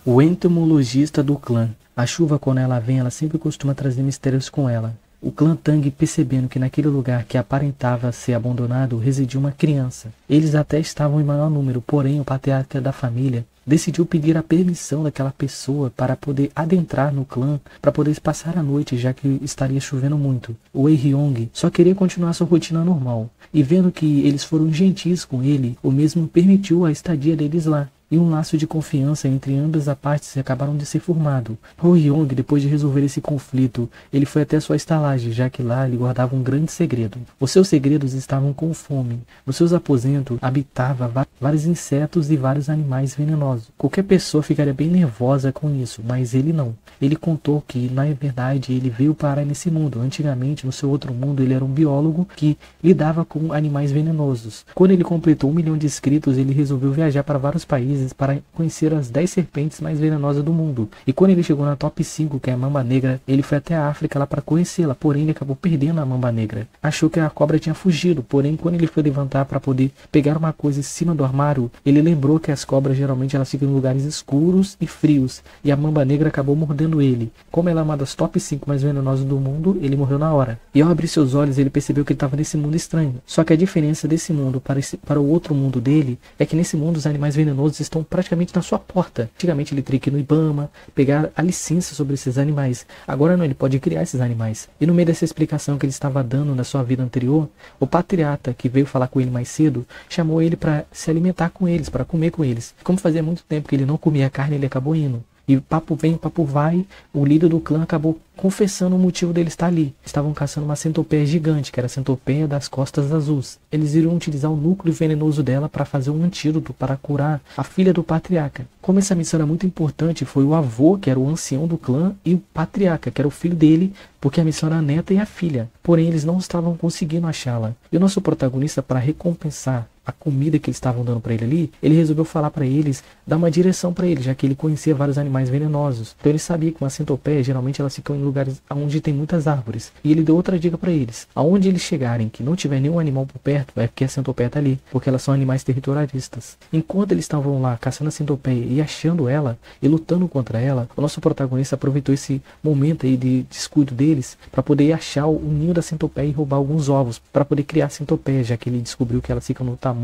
O entomologista do clã. A chuva, quando ela vem, ela sempre costuma trazer mistérios com ela. O clã Tang, percebendo que naquele lugar que aparentava ser abandonado, residia uma criança. Eles até estavam em maior número, porém o patriarca da família decidiu pedir a permissão daquela pessoa para poder adentrar no clã, para poder passar a noite, já que estaria chovendo muito. O Wei Ryong só queria continuar sua rotina normal, e vendo que eles foram gentis com ele, o mesmo permitiu a estadia deles lá. E um laço de confiança entre ambas as partes acabaram de ser formado. O Ryong, depois de resolver esse conflito, ele foi até sua estalagem, já que lá ele guardava um grande segredo. Os seus segredos estavam com fome. Nos seus aposentos habitava vários insetos e vários animais venenosos. Qualquer pessoa ficaria bem nervosa com isso, mas ele não. Ele contou que, na verdade, ele veio parar nesse mundo. Antigamente, no seu outro mundo, ele era um biólogo que lidava com animais venenosos. Quando ele completou 1 milhão de inscritos, ele resolveu viajar para vários países para conhecer as 10 serpentes mais venenosas do mundo. E quando ele chegou na top 5, que é a Mamba Negra, ele foi até a África lá para conhecê-la, porém ele acabou perdendo a Mamba Negra. Achou que a cobra tinha fugido, porém quando ele foi levantar para poder pegar uma coisa em cima do armário, ele lembrou que as cobras geralmente elas ficam em lugares escuros e frios, e a Mamba Negra acabou mordendo ele. Como ela é uma das top 5 mais venenosas do mundo, ele morreu na hora. E ao abrir seus olhos, ele percebeu que ele estava nesse mundo estranho. Só que a diferença desse mundo para o outro mundo dele é que nesse mundo os animais venenosos estão praticamente na sua porta. Antigamente ele teria que ir no Ibama, pegar a licença sobre esses animais. Agora não, ele pode criar esses animais. E no meio dessa explicação que ele estava dando na sua vida anterior, o patriarca que veio falar com ele mais cedo, chamou ele para se alimentar com eles, para comer com eles. Como fazia muito tempo que ele não comia carne, ele acabou indo. E papo vem, papo vai, o líder do clã acabou confessando o motivo dele estar ali. Estavam caçando uma centopeia gigante, que era a centopeia das costas azuis. Eles iriam utilizar o núcleo venenoso dela para fazer um antídoto para curar a filha do patriarca. Como essa missão era muito importante, foi o avô, que era o ancião do clã, e o patriarca, que era o filho dele, porque a missão era a neta e a filha. Porém, eles não estavam conseguindo achá-la. E o nosso protagonista, para recompensar a comida que eles estavam dando para ele ali, ele resolveu falar para eles, dar uma direção para eles, já que ele conhecia vários animais venenosos. Então ele sabia que uma centopeia, geralmente elas ficam em lugares onde tem muitas árvores. E ele deu outra dica para eles. Aonde eles chegarem, que não tiver nenhum animal por perto, é porque a centopeia tá ali, porque elas são animais territorialistas. Enquanto eles estavam lá caçando a centopeia e achando ela, e lutando contra ela, o nosso protagonista aproveitou esse momento aí de descuido deles, para poder achar o ninho da centopeia e roubar alguns ovos, para poder criar a centopeia, já que ele descobriu que elas ficam no tamanho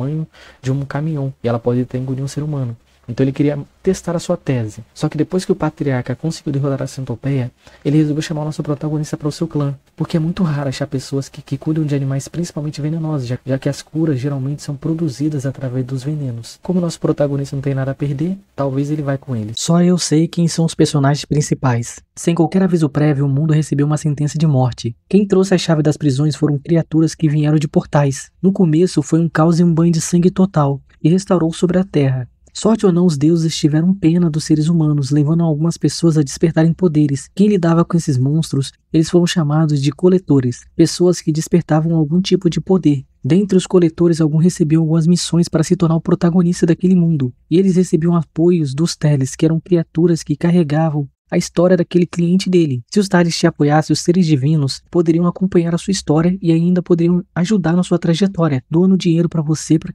de um caminhão, e ela pode até engolir um ser humano. Então ele queria testar a sua tese. Só que depois que o patriarca conseguiu derrotar a centopeia, ele resolveu chamar o nosso protagonista para o seu clã. Porque é muito raro achar pessoas que cuidam de animais principalmente venenosos, já que as curas geralmente são produzidas através dos venenos. Como o nosso protagonista não tem nada a perder, talvez ele vá com ele. Só eu sei quem são os personagens principais. Sem qualquer aviso prévio, o mundo recebeu uma sentença de morte. Quem trouxe a chave das prisões foram criaturas que vieram de portais. No começo foi um caos e um banho de sangue total, e restaurou sobre a terra. Sorte ou não, os deuses tiveram pena dos seres humanos, levando algumas pessoas a despertarem poderes. Quem lidava com esses monstros, eles foram chamados de coletores, pessoas que despertavam algum tipo de poder. Dentre os coletores, alguns recebiam algumas missões para se tornar o protagonista daquele mundo. E eles recebiam apoios dos Teles, que eram criaturas que carregavam a história daquele cliente dele. Se os Teles te apoiassem, os seres divinos poderiam acompanhar a sua história e ainda poderiam ajudar na sua trajetória, doando dinheiro para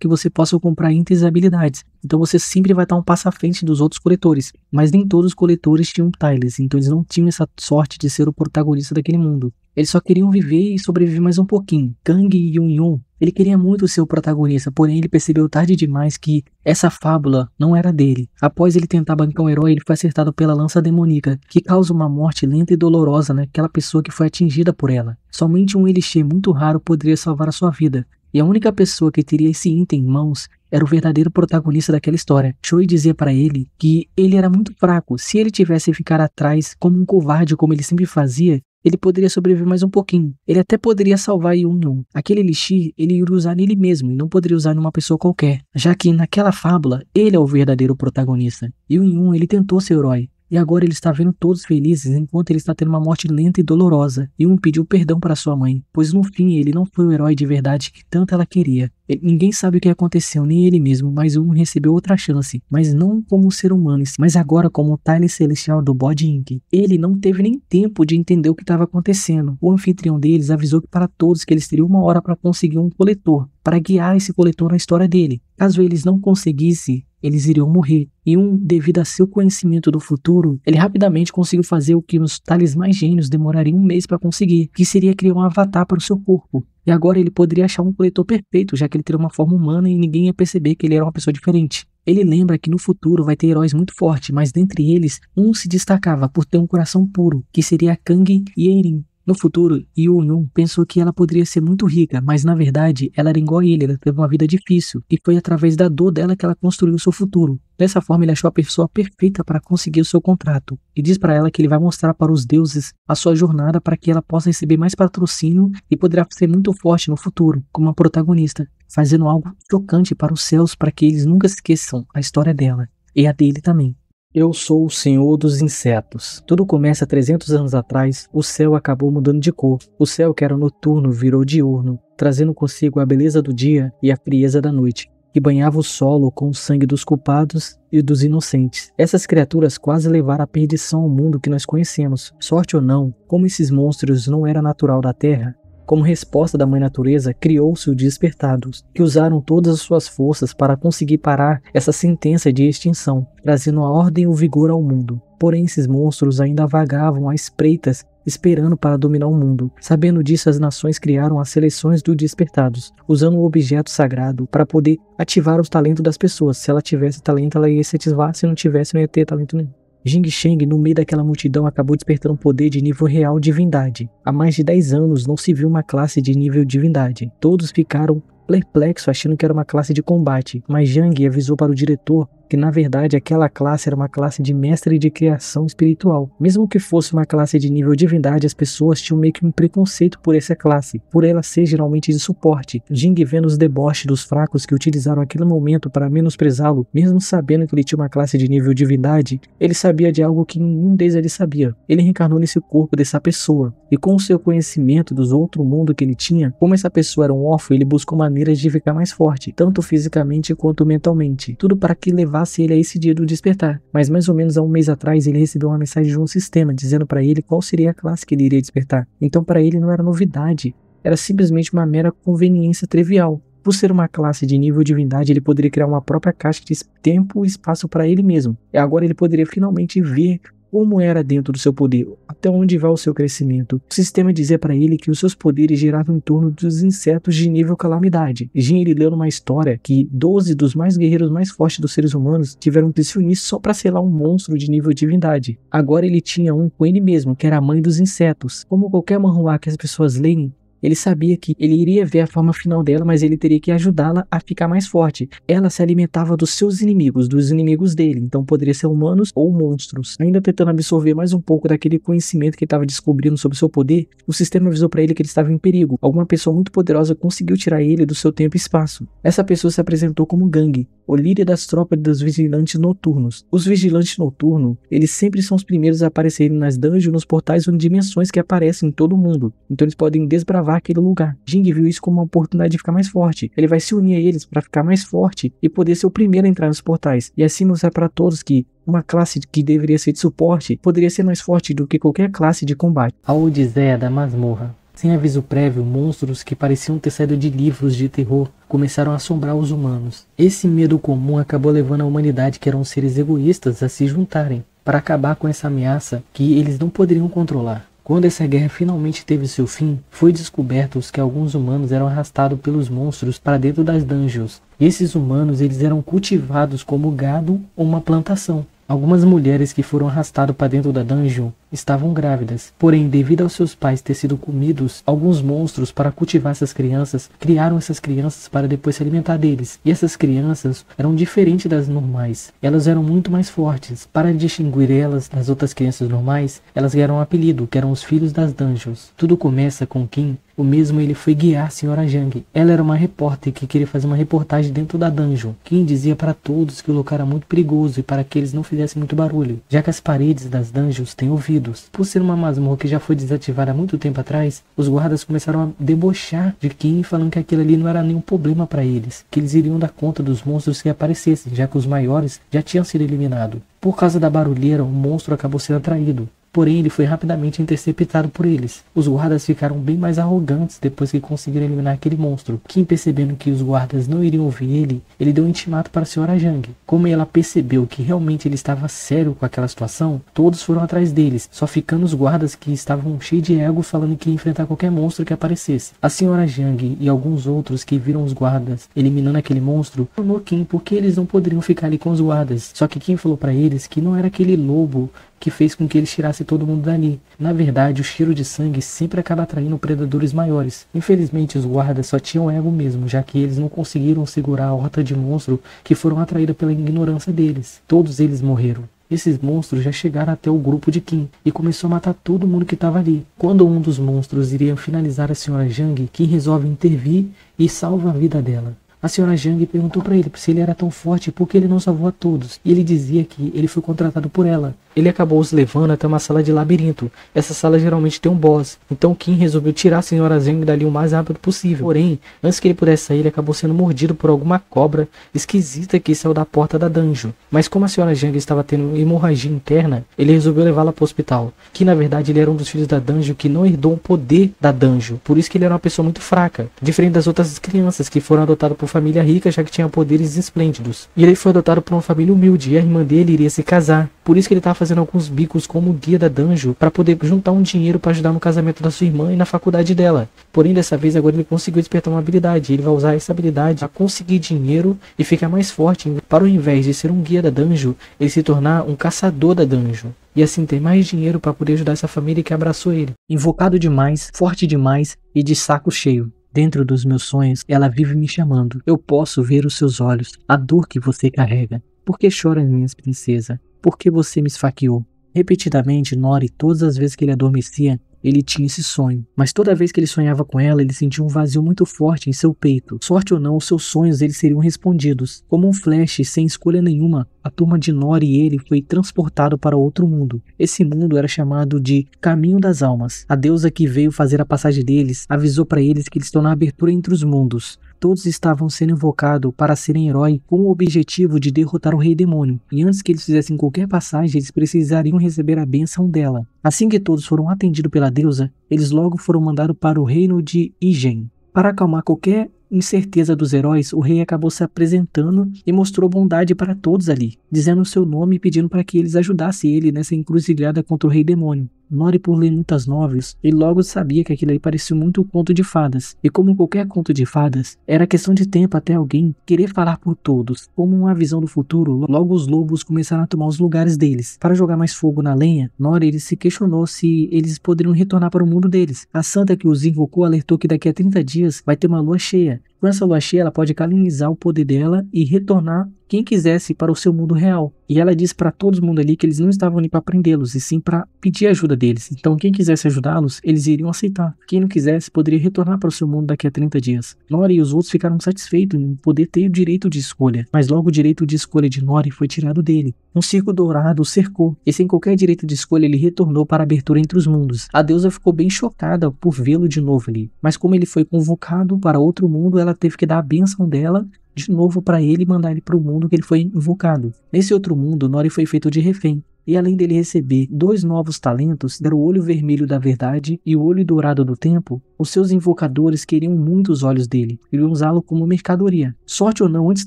que você possa comprar itens e habilidades. Então você sempre vai estar um passo à frente dos outros coletores. Mas nem todos os coletores tinham Teles, então eles não tinham essa sorte de ser o protagonista daquele mundo. Eles só queriam viver e sobreviver mais um pouquinho. Kang Yun-yun, ele queria muito ser o protagonista, porém ele percebeu tarde demais que essa fábula não era dele. Após ele tentar bancar um herói, ele foi acertado pela lança demoníaca, que causa uma morte lenta e dolorosa naquela pessoa que foi atingida por ela. Somente um elixir muito raro poderia salvar a sua vida. E a única pessoa que teria esse item em mãos era o verdadeiro protagonista daquela história. Choi dizia para ele que ele era muito fraco. Se ele tivesse ficar atrás como um covarde, como ele sempre fazia, ele poderia sobreviver mais um pouquinho. Ele até poderia salvar Yun-yun. Aquele elixir, ele iria usar nele mesmo e não poderia usar em uma pessoa qualquer. Já que naquela fábula, ele é o verdadeiro protagonista. Yun-yun, ele tentou ser herói. E agora ele está vendo todos felizes enquanto ele está tendo uma morte lenta e dolorosa. Yun pediu perdão para sua mãe, pois no fim ele não foi o herói de verdade que tanto ela queria. Ninguém sabe o que aconteceu, nem ele mesmo, mas um recebeu outra chance, mas não como um ser humano, mas agora como o Tyler Celestial do Body Inc. Ele não teve nem tempo de entender o que estava acontecendo. O anfitrião deles avisou que para todos que eles teriam 1 hora para conseguir um coletor, para guiar esse coletor na história dele. Caso eles não conseguissem, eles iriam morrer. E devido a seu conhecimento do futuro, ele rapidamente conseguiu fazer o que os Thales mais gênios demorariam 1 mês para conseguir, que seria criar um avatar para o seu corpo. E agora ele poderia achar um coletor perfeito, já que ele teria uma forma humana e ninguém ia perceber que ele era uma pessoa diferente. Ele lembra que no futuro vai ter heróis muito fortes, mas dentre eles, um se destacava por ter um coração puro, que seria Kang Yerin. No futuro, Yoo-Yun pensou que ela poderia ser muito rica, mas na verdade ela era igual a ele, ela teve uma vida difícil, e foi através da dor dela que ela construiu o seu futuro. Dessa forma ele achou a pessoa perfeita para conseguir o seu contrato, e diz para ela que ele vai mostrar para os deuses a sua jornada para que ela possa receber mais patrocínio e poderá ser muito forte no futuro, como uma protagonista, fazendo algo chocante para os céus para que eles nunca esqueçam a história dela, e a dele também. Eu sou o Senhor dos Insetos. Tudo começa 300 anos atrás, o céu acabou mudando de cor. O céu que era noturno virou diurno, trazendo consigo a beleza do dia e a frieza da noite, que banhava o solo com o sangue dos culpados e dos inocentes. Essas criaturas quase levaram à perdição o mundo que nós conhecemos. Sorte ou não, como esses monstros não eram natural da Terra, como resposta da mãe natureza, criou-se os Despertados, que usaram todas as suas forças para conseguir parar essa sentença de extinção, trazendo a ordem e o vigor ao mundo. Porém, esses monstros ainda vagavam às espreitas, esperando para dominar o mundo. Sabendo disso, as nações criaram as seleções dos Despertados, usando um objeto sagrado para poder ativar os talentos das pessoas. Se ela tivesse talento, ela ia se ativar, se não tivesse, não ia ter talento nenhum. Jing Sheng, no meio daquela multidão, acabou despertando um poder de nível real divindade. Há mais de 10 anos não se viu uma classe de nível divindade. Todos ficaram perplexos achando que era uma classe de combate, mas Zhang avisou para o diretor que na verdade aquela classe era uma classe de mestre de criação espiritual. Mesmo que fosse uma classe de nível divindade, as pessoas tinham meio que um preconceito por essa classe, por ela ser geralmente de suporte. Jing, vendo os deboches dos fracos que utilizaram aquele momento para menosprezá-lo, mesmo sabendo que ele tinha uma classe de nível divindade, ele sabia de algo que nenhum deles sabia. Ele reencarnou nesse corpo dessa pessoa, e com o seu conhecimento dos outros mundos que ele tinha, como essa pessoa era um órfão, ele buscou maneiras de ficar mais forte, tanto fisicamente quanto mentalmente, tudo para que levasse ele a esse dia do despertar. Mas mais ou menos há 1 mês atrás ele recebeu uma mensagem de um sistema dizendo para ele qual seria a classe que ele iria despertar. Então para ele não era novidade, era simplesmente uma mera conveniência trivial. Por ser uma classe de nível divindade, ele poderia criar uma própria caixa de tempo e espaço para ele mesmo. E agora ele poderia finalmente ver como era dentro do seu poder, até onde vai o seu crescimento. O sistema dizia para ele que os seus poderes giravam em torno dos insetos de nível calamidade. Jin, ele leu numa história que 12 dos mais guerreiros mais fortes dos seres humanos tiveram que se unir só para selar um monstro de nível divindade. Agora ele tinha um com ele mesmo, que era a mãe dos insetos. Como qualquer manhwa que as pessoas leem, ele sabia que ele iria ver a forma final dela, mas ele teria que ajudá-la a ficar mais forte. Ela se alimentava dos seus inimigos, dos inimigos dele, então poderia ser humanos ou monstros. Ainda tentando absorver mais um pouco daquele conhecimento que ele estava descobrindo sobre o seu poder, o sistema avisou para ele que ele estava em perigo. Alguma pessoa muito poderosa conseguiu tirar ele do seu tempo e espaço. Essa pessoa se apresentou como Gang, o líder das tropas dos vigilantes noturnos. Os vigilantes noturnos, eles sempre são os primeiros a aparecerem nas dungeons, nos portais ou em dimensões que aparecem em todo o mundo. Então eles podem desbravar aquele lugar. Jing viu isso como uma oportunidade de ficar mais forte. Ele vai se unir a eles para ficar mais forte e poder ser o primeiro a entrar nos portais. E assim mostrar para todos que uma classe que deveria ser de suporte poderia ser mais forte do que qualquer classe de combate. A Odisseia da Masmorra. Sem aviso prévio, monstros que pareciam ter saído de livros de terror começaram a assombrar os humanos. Esse medo comum acabou levando a humanidade, que eram seres egoístas, a se juntarem para acabar com essa ameaça que eles não poderiam controlar. Quando essa guerra finalmente teve seu fim, foi descoberto que alguns humanos eram arrastados pelos monstros para dentro das dungeons. E esses humanos, eles eram cultivados como gado ou uma plantação. Algumas mulheres que foram arrastadas para dentro da dungeon estavam grávidas. Porém, devido aos seus pais ter sido comidos, alguns monstros, para cultivar essas crianças, criaram essas crianças para depois se alimentar deles. E essas crianças eram diferentes das normais. Elas eram muito mais fortes. Para distinguir elas das outras crianças normais, elas ganharam um apelido, que eram os filhos das dungeons. Tudo começa com Kim. O mesmo ele foi guiar a Sra. Zhang. Ela era uma repórter que queria fazer uma reportagem dentro da dungeon. Kim dizia para todos que o local era muito perigoso e para que eles não fizessem muito barulho, já que as paredes das dungeons têm ouvido. ouvidos. Por ser uma masmorra que já foi desativada há muito tempo atrás, os guardas começaram a debochar de Kim, falando que aquilo ali não era nenhum problema para eles, que eles iriam dar conta dos monstros que aparecessem, já que os maiores já tinham sido eliminados. Por causa da barulheira, o monstro acabou sendo atraído. Porém, ele foi rapidamente interceptado por eles. Os guardas ficaram bem mais arrogantes depois que conseguiram eliminar aquele monstro. Kim, percebendo que os guardas não iriam ouvir ele deu um intimato para a Sra. Jang. Como ela percebeu que realmente ele estava sério com aquela situação, todos foram atrás deles, só ficando os guardas que estavam cheios de ego falando que ia enfrentar qualquer monstro que aparecesse. A Sra. Jang e alguns outros que viram os guardas eliminando aquele monstro, questionou Kim porque eles não poderiam ficar ali com os guardas. Só que Kim falou para eles que não era aquele lobo que fez com que eles tirassem todo mundo dali. Na verdade, o cheiro de sangue sempre acaba atraindo predadores maiores. Infelizmente, os guardas só tinham ego mesmo, já que eles não conseguiram segurar a horta de monstro que foram atraídos pela ignorância deles. Todos eles morreram. Esses monstros já chegaram até o grupo de Kim e começou a matar todo mundo que estava ali. Quando um dos monstros iria finalizar a Sra. Jang, Kim resolve intervir e salva a vida dela. A Sra. Jang perguntou para ele se ele era tão forte por que ele não salvou a todos, e ele dizia que ele foi contratado por ela. Ele acabou os levando até uma sala de labirinto. Essa sala geralmente tem um boss, então Kim resolveu tirar a Sra. Jang dali o mais rápido possível. Porém, antes que ele pudesse sair, ele acabou sendo mordido por alguma cobra esquisita que saiu da porta da dungeon. Mas como a Sra. Jang estava tendo hemorragia interna, ele resolveu levá-la para o hospital. Que na verdade ele era um dos filhos da dungeon que não herdou o poder da dungeon, por isso que ele era uma pessoa muito fraca, diferente das outras crianças que foram adotadas por família rica, já que tinha poderes esplêndidos. E ele foi adotado por uma família humilde, e a irmã dele iria se casar. Por isso que ele estava fazendo alguns bicos como guia da dungeon para poder juntar um dinheiro para ajudar no casamento da sua irmã e na faculdade dela. Porém, dessa vez agora ele conseguiu despertar uma habilidade. Ele vai usar essa habilidade a conseguir dinheiro e ficar mais forte. Para ao invés de ser um guia da dungeon, ele se tornar um caçador da dungeon. E assim ter mais dinheiro para poder ajudar essa família que abraçou ele. Invocado demais, forte demais e de saco cheio. Dentro dos meus sonhos, ela vive me chamando. Eu posso ver os seus olhos, a dor que você carrega. Por que chora, minha princesa? Por que você me esfaqueou? Repetidamente, Nori, todas as vezes que ele adormecia, ele tinha esse sonho, mas toda vez que ele sonhava com ela, ele sentia um vazio muito forte em seu peito. Sorte ou não, os seus sonhos eles seriam respondidos. Como um flash, sem escolha nenhuma, a turma de Nori e ele foi transportado para outro mundo. Esse mundo era chamado de Caminho das Almas. A deusa que veio fazer a passagem deles avisou para eles que eles estão na abertura entre os mundos. Todos estavam sendo invocados para serem herói com o objetivo de derrotar o rei demônio. E antes que eles fizessem qualquer passagem, eles precisariam receber a bênção dela. Assim que todos foram atendidos pela deusa, eles logo foram mandados para o reino de Igen. Para acalmar qualquer incerteza dos heróis, o rei acabou se apresentando e mostrou bondade para todos ali, dizendo o seu nome e pedindo para que eles ajudassem ele nessa encruzilhada contra o rei demônio. Nori, por ler muitas novelas, ele logo sabia que aquilo aí parecia muito um conto de fadas. E como qualquer conto de fadas, era questão de tempo até alguém querer falar por todos. Como uma visão do futuro, logo os lobos começaram a tomar os lugares deles. Para jogar mais fogo na lenha, Nori ele se questionou se eles poderiam retornar para o mundo deles. A santa que os invocou alertou que daqui a 30 dias vai ter uma lua cheia. Com essa lua cheia, ela pode canalizar o poder dela e retornar quem quisesse para o seu mundo real. E ela disse para todo mundo ali que eles não estavam ali para prendê-los, e sim para pedir ajuda deles. Então quem quisesse ajudá-los, eles iriam aceitar. Quem não quisesse, poderia retornar para o seu mundo daqui a 30 dias. Nori e os outros ficaram satisfeitos em poder ter o direito de escolha. Mas logo o direito de escolha de Nori foi tirado dele. Um circo dourado o cercou, e sem qualquer direito de escolha ele retornou para a abertura entre os mundos. A deusa ficou bem chocada por vê-lo de novo ali. Mas como ele foi convocado para outro mundo, ela teve que dar a bênção dela de novo para ele e mandar ele para o mundo que ele foi invocado. Nesse outro mundo, Nori foi feito de refém. E além dele receber 2 novos talentos, deram o olho vermelho da verdade e o olho dourado do tempo, os seus invocadores queriam muito os olhos dele, queriam usá-lo como mercadoria. Sorte ou não, antes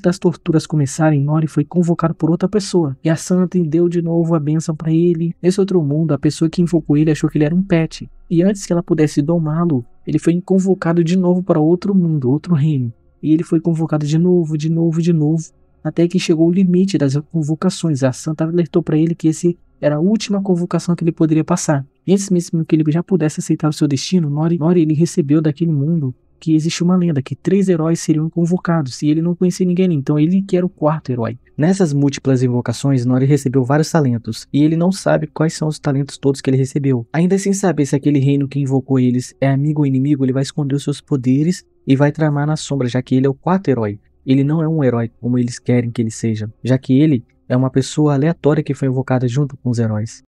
das torturas começarem, Nori foi convocado por outra pessoa, e a santa deu de novo a bênção para ele. Nesse outro mundo, a pessoa que invocou ele achou que ele era um pet, e antes que ela pudesse domá-lo, ele foi convocado de novo para outro mundo, outro reino. E ele foi convocado de novo, até que chegou o limite das convocações. A santa alertou para ele que esse era a última convocação que ele poderia passar. E antes mesmo que ele já pudesse aceitar o seu destino, Nori ele recebeu daquele mundo que existe uma lenda, que 3 heróis seriam convocados, e ele não conhecia ninguém, então ele que era o 4º herói. Nessas múltiplas invocações, Nori recebeu vários talentos, e ele não sabe quais são os talentos todos que ele recebeu. Ainda sem saber se aquele reino que invocou eles é amigo ou inimigo, ele vai esconder os seus poderes e vai tramar na sombra, já que ele é o 4º herói. Ele não é um herói como eles querem que ele seja, já que ele é uma pessoa aleatória que foi invocada junto com os heróis.